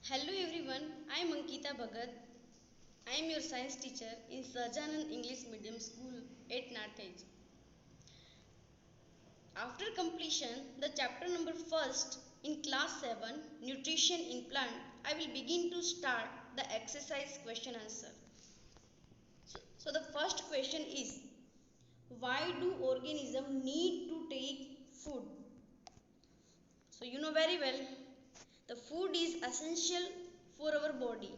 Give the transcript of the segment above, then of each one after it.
Hello everyone, I am Ankita Bhagat. I am your science teacher in Sajanand English Medium School at Nathej. After completion the chapter number first in class 7 nutrition in plant, I will begin to start the exercise question answer. So the first question is, why do organisms need to take food? So you know very well, the food is essential for our body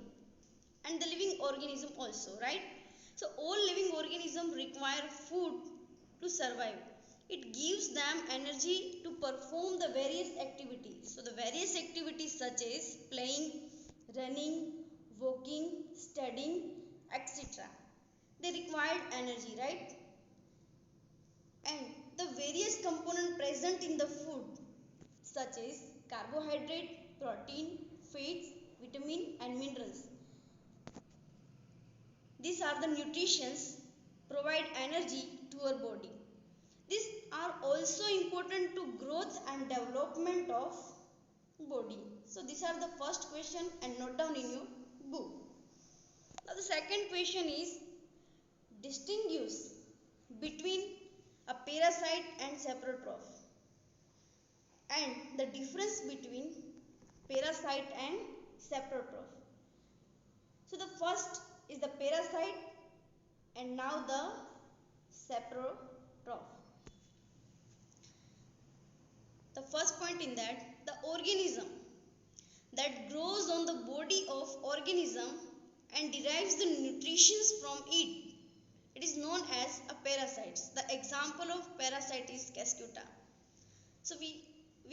and the living organism also, right? So all living organisms require food to survive. It gives them energy to perform the various activities. So the various activities such as playing, running, walking, studying, etc. They require energy, right? And the various components present in the food such as carbohydrate, protein, fats, vitamin and minerals. These are the nutritions provide energy to our body. These are also important to growth and development of body. So these are the first question and note down in your book. Now the second question is, distinguish between a parasite and saprotroph and the difference between parasite and saprotroph. So the first is the parasite and now the saprotroph. The first point in that, the organism that grows on the body of organism and derives the nutrition from it, it is known as a parasite. The example of parasite is Cuscuta. So we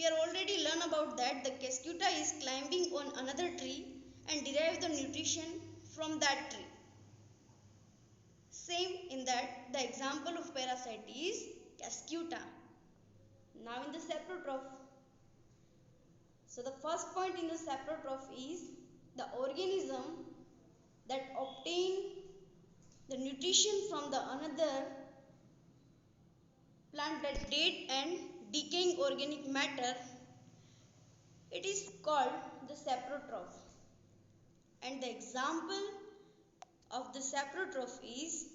are already learn about that. The Cuscuta is climbing on another tree and derive the nutrition from that tree. Same in that the example of parasite is Cuscuta. Now in the saprotroph. So the first point in the saprotroph is the organism that obtain the nutrition from the another plant, that dead and decaying organic matter. It is called the saprotroph. And the example of the saprotroph is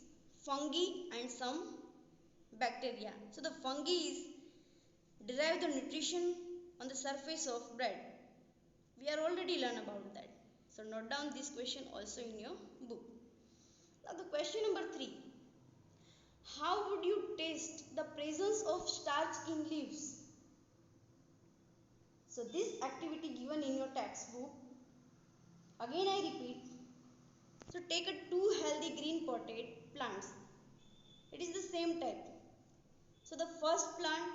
fungi and some bacteria. So the fungi is derive the nutrition on the surface of bread. We are already learn about that. So note down this question also in your book. Now the question number 3. How would you test the presence of starch in leaves? So this activity given in your textbook. Again I repeat. So take a 2 healthy green potted plants. It is the same type. So the first plant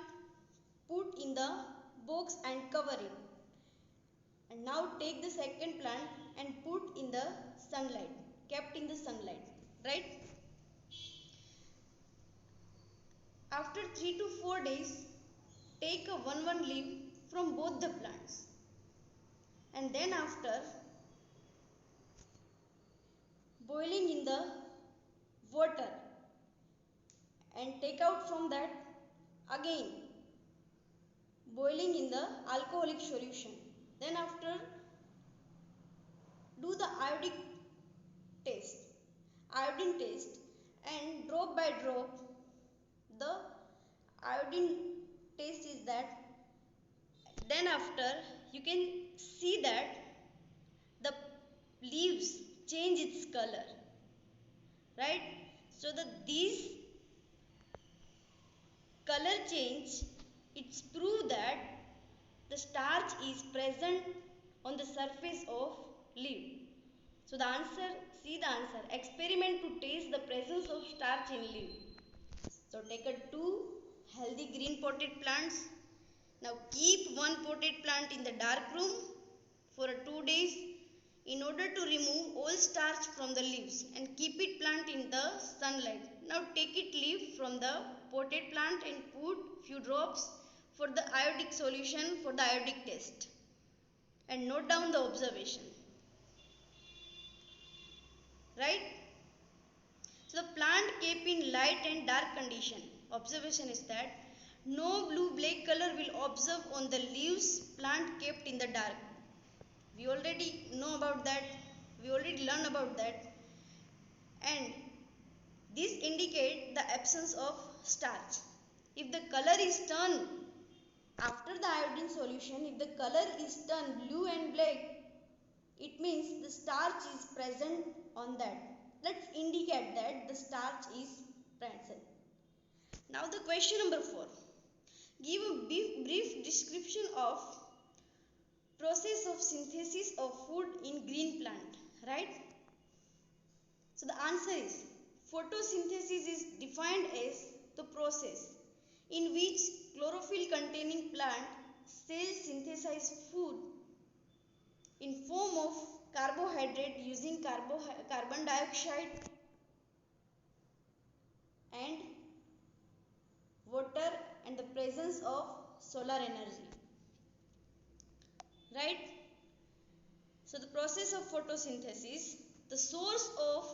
put in the box and cover it. And now take the second plant and put in the sunlight, kept in the sunlight, right? After 3 to 4 days, take a one leaf from both the plants. And then after boiling in the water and take out from that again boiling in the alcoholic solution. Then after do the iodine test and drop by drop the iodine test is that. Then after you can see that the leaves change its color, right? So these color change, it's prove that the starch is present on the surface of leaf. So the answer, see the answer, experiment to taste the presence of starch in leaf. So take a 2 healthy green potted plants. Now keep one potted plant in the dark room for 2 days in order to remove all starch from the leaves and keep it plant in the sunlight. Now take it leaf from the potted plant and put few drops for the iodic solution for the iodic test and note down the observation, right? So the plant kept in light and dark condition. Observation is that no blue black color will observe on the leaves plant kept in the dark. We already know about that. We already learned about that. And this indicate the absence of starch. If the color is turned after the iodine solution, if the color is turned blue and black, it means the starch is present on that. Let's indicate that the starch is present. Now the question number 4. Give a brief description of process of synthesis of food in green plant, right? So the answer is photosynthesis is defined as the process in which chlorophyll containing plant cells synthesize food in form of carbohydrate using carbon dioxide and water and the presence of solar energy, right? So the process of photosynthesis, the source of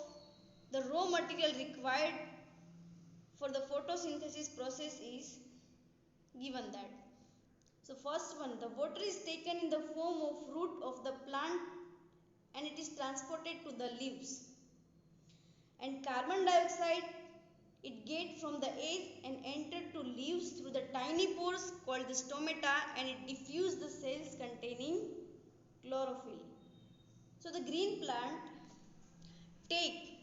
the raw material required for the photosynthesis process is given that. So first one, the water is taken in the form of root of the plant and it is transported to the leaves, and carbon dioxide it get from the air and enter to leaves through the tiny pores called the stomata, and it diffuse the cells containing chlorophyll. So the green plant take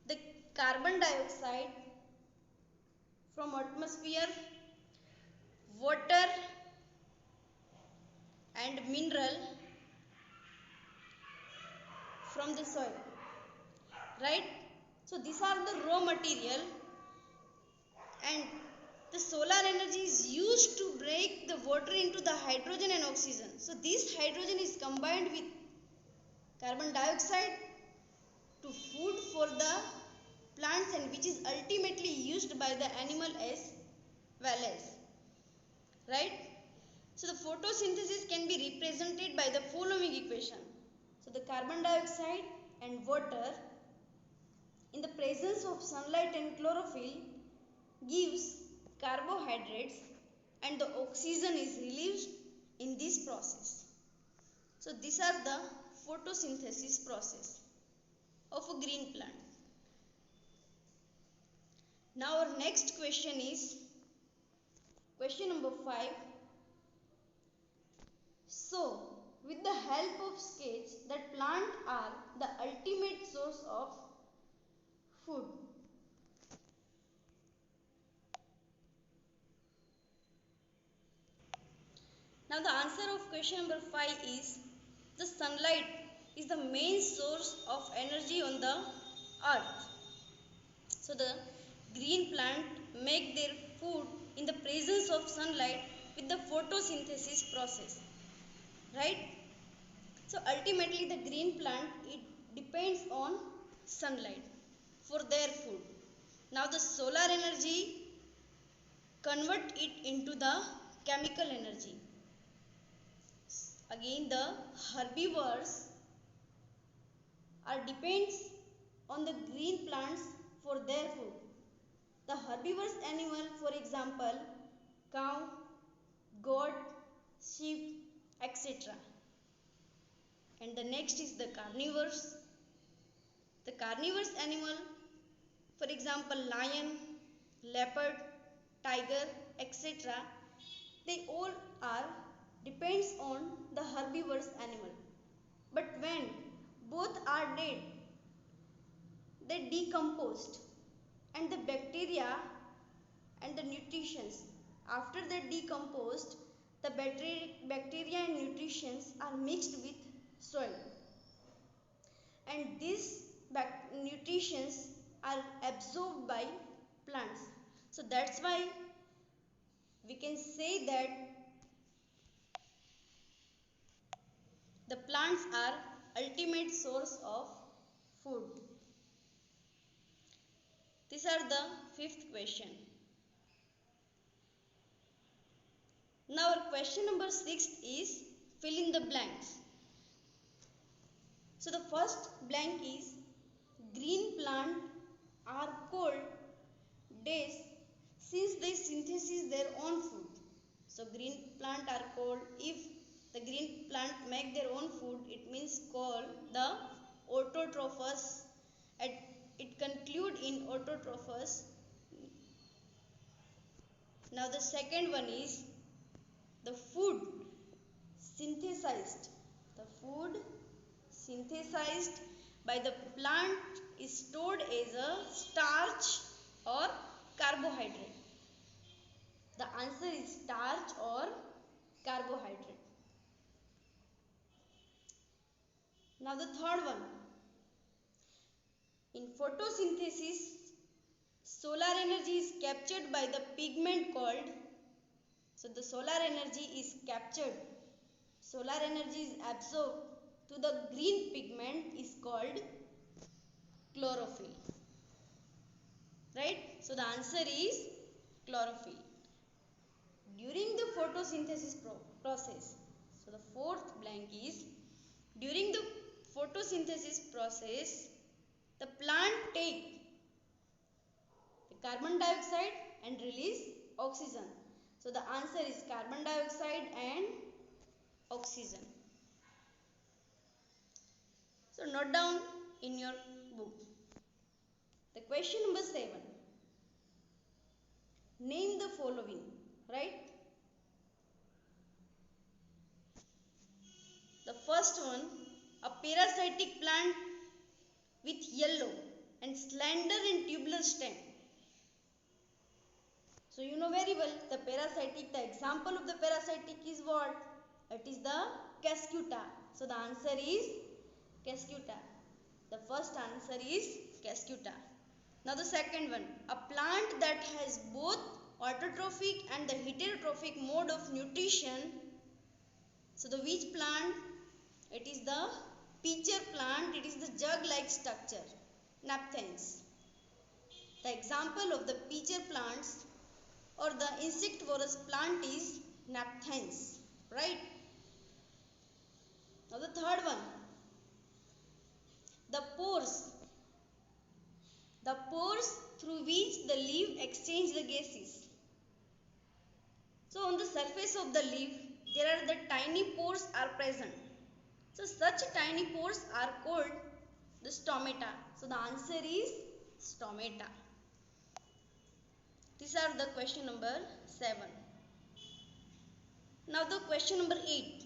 the carbon dioxide from atmosphere, water and mineral from the soil, right? So these are the raw material, and the solar energy is used to break the water into the hydrogen and oxygen. So this hydrogen is combined with carbon dioxide to food for the plants, and which is ultimately used by the animal as well as, right? So the photosynthesis can be represented by the following equation. So the carbon dioxide and water in the presence of sunlight and chlorophyll gives carbohydrates, and the oxygen is released in this process. So these are the photosynthesis process of a green plant. Now our next question is question number 5. So with the help of sketch that plants are the ultimate source of food. Now the answer of question number 5 is the sunlight is the main source of energy on the earth. So the green plant make their food in the presence of sunlight with the photosynthesis process, right? So ultimately the green plant it depends on sunlight for their food. Now the solar energy convert it into the chemical energy. Again the herbivores are depends on the green plants for their food. The herbivorous animal, for example, cow, goat, sheep, etc. And the next is the carnivores. The carnivorous animal, for example, lion, leopard, tiger, etc. They all are depends on the herbivorous animal. But when both are dead, they decomposed, and the bacteria and the nutrients after they decomposed, the bacteria and nutrients are mixed with soil, and these nutrients are absorbed by plants. So that's why we can say that the plants are ultimate source of food. These are the 5th question. Now our question number 6 is fill in the blanks. So the first blank is green plant are called days since they synthesize their own food. So green plant are called if the green plant make their own food, it means called the autotrophous. It conclude in autotrophous. Now the second one is the food synthesized. The food synthesized by the plant is stored as a starch or carbohydrate. The answer is starch or carbohydrate. Now the third one. In photosynthesis, solar energy is captured by the pigment called, so the solar energy is captured, solar energy is absorbed to the green pigment is called chlorophyll. Right? So the answer is chlorophyll. During the photosynthesis process, so the fourth blank is, during the photosynthesis process, the plant take the carbon dioxide and release oxygen. So the answer is carbon dioxide and oxygen. So note down in your book. The question number 7. Name the following, right? The first one, a parasitic plant with yellow and slender and tubular stem. So you know very well the parasitic, the example of the parasitic is what? It is the Cuscuta. So the answer is Cuscuta. The first answer is Cuscuta. Now the second one, a plant that has both autotrophic and the heterotrophic mode of nutrition. So the which plant? It is the pitcher plant. It is the jug-like structure, Naphthens. The example of the pitcher plants or the insectivorous plant is Naphthens, right? Now the third one, the pores through which the leaf exchange the gases. So on the surface of the leaf, there are the tiny pores are present. So such tiny pores are called the stomata. So the answer is stomata. These are the question number 7. Now the question number 8.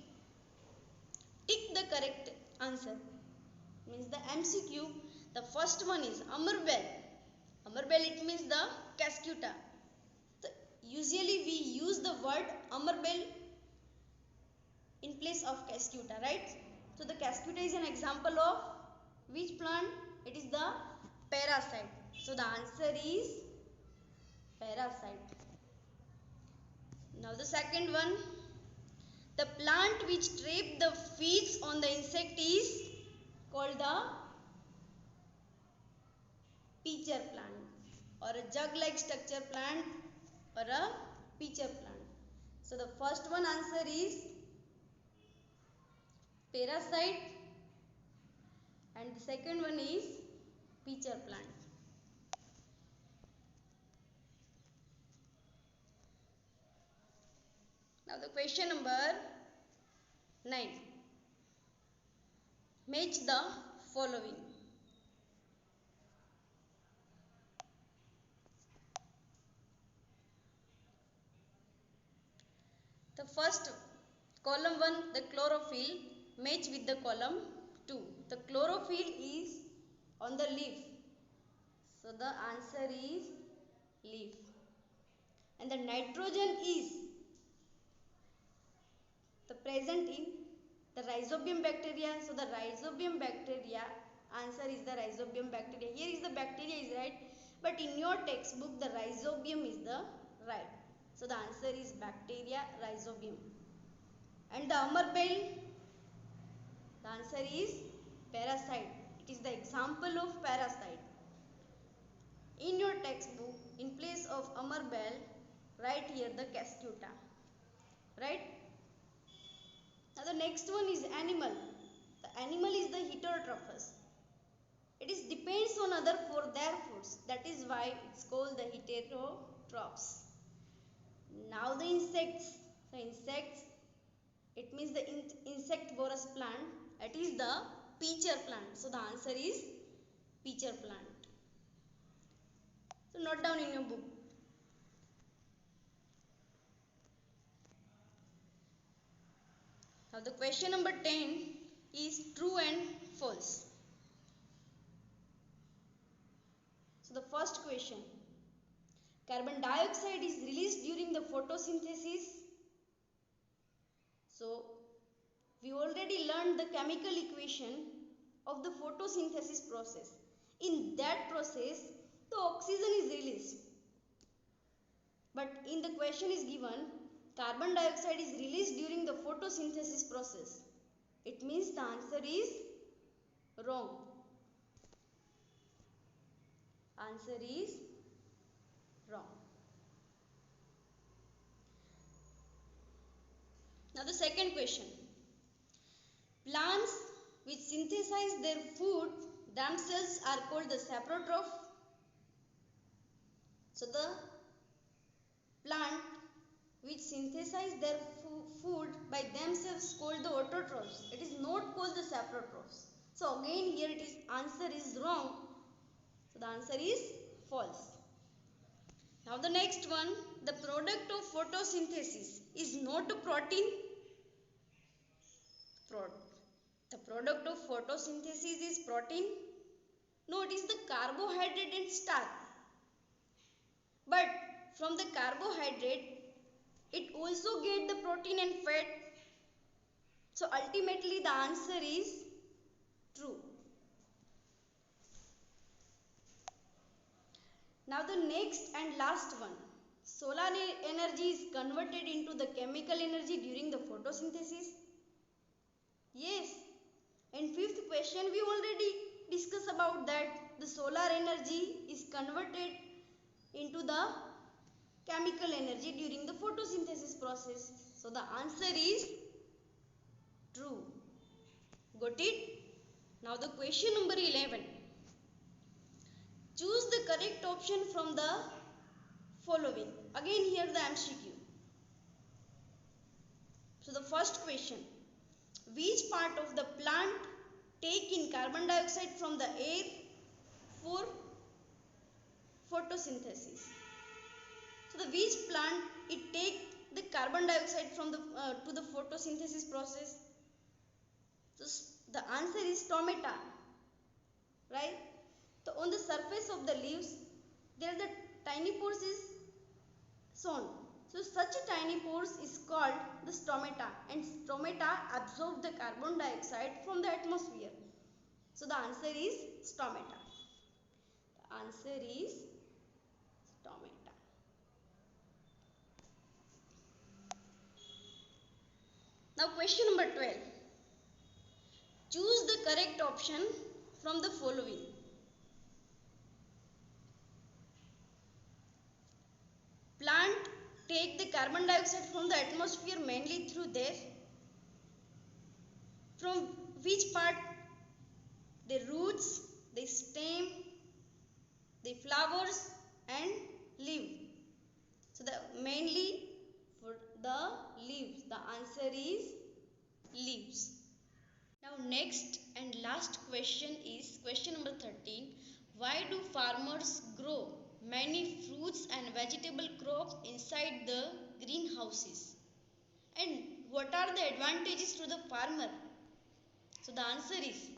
Tick the correct answer. Means the MCQ. The first one is Amarbel. Amarbel, it means the Cuscuta. Usually we use the word Amarbel in place of Cuscuta, right? So the Cuscuta is an example of which plant? It is the parasite. So the answer is parasite. Now the second one, the plant which trap the feeds on the insect is called the pitcher plant or a jug-like structure plant or a pitcher plant. So the first one answer is parasite and the second one is pitcher plant. Now the question number 9. Match the following. The first column 1, the chlorophyll, match with the column 2. The chlorophyll is on the leaf. So the answer is leaf. And the nitrogen is the present in the rhizobium bacteria. So the rhizobium bacteria, answer is the rhizobium bacteria. Here is the bacteria is right, but in your textbook the rhizobium is the right. So the answer is bacteria, rhizobium. And the Amarbel, the answer is parasite. It is the example of parasite. In your textbook, in place of Amarbel, write here the Cuscuta. Right? Now the next one is animal. The animal is the heterotrophous. It is depends on other for their foods. That is why it's called the heterotrophs. Now the insects. So insects It means the insectivorous plant. It is the pitcher plant. So the answer is pitcher plant. So note down in your book. Now the question number 10 is true and false. So the first question, carbon dioxide is released during the photosynthesis. So we already learned the chemical equation of the photosynthesis process. In that process, the oxygen is released. But in the question is given, carbon dioxide is released during the photosynthesis process. It means the answer is wrong. Answer is wrong. Now the second question. Plants which synthesize their food themselves are called the saprotroph. So the plant which synthesize their food by themselves called the autotrophs. It is not called the saprotrophs. So again here it is answer is wrong. So the answer is false. Now the next one, the product of photosynthesis is not a protein. The product of photosynthesis is protein. No, it is the carbohydrate and starch. But from the carbohydrate, it also get the protein and fat. So ultimately the answer is true. Now the next and last one. Solar energy is converted into the chemical energy during the photosynthesis. Yes. In fifth question we already discussed about that. The solar energy is converted into the chemical energy during the photosynthesis process. So the answer is true. Got it? Now the question number 11. Choose the correct option from the following. Again here the MCQ. So the first question. Which part of the plant take in carbon dioxide from the air for photosynthesis? So the which plant it take the carbon dioxide from the to the photosynthesis process? So the answer is tomato, right? So on the surface of the leaves there the tiny pores is shown. So such a tiny pores is called the stomata, and stomata absorb the carbon dioxide from the atmosphere. So the answer is stomata. The answer is stomata. Now question number 12. Choose the correct option from the following. Plant take the carbon dioxide from the atmosphere mainly through from which part? The roots, the stem, the flowers and leaf. So the mainly for the leaves. The answer is leaves. Now next and last question is question number 13. Why do farmers grow many fruits and vegetable crops inside the greenhouses? And what are the advantages to the farmer? So the answer is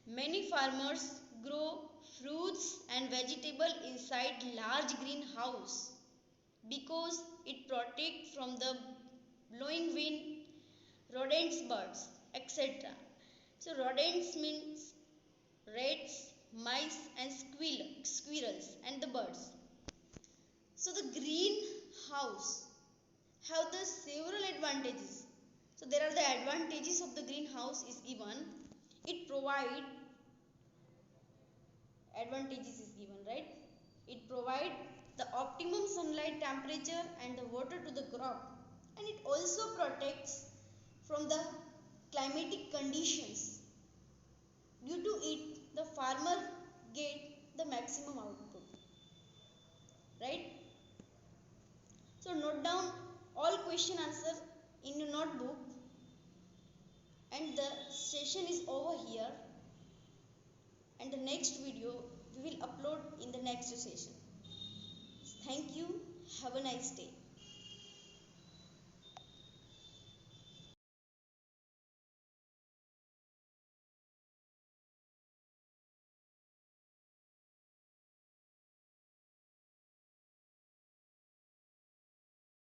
many farmers grow fruits and vegetables inside large greenhouse because it protects from the blowing wind, rodents, birds, etc. So rodents means rats, mice and squirrels and the birds. So the greenhouse have the several advantages. So there are the advantages of the greenhouse is given. It provide advantages is given, right? It provide the optimum sunlight temperature and the water to the crop, and it also protects from the climatic conditions. Due to it, the farmer get the maximum output, right? So note down all question answer in your notebook and the session is over here, and the next video we will upload in the next session. Thank you. Have a nice day.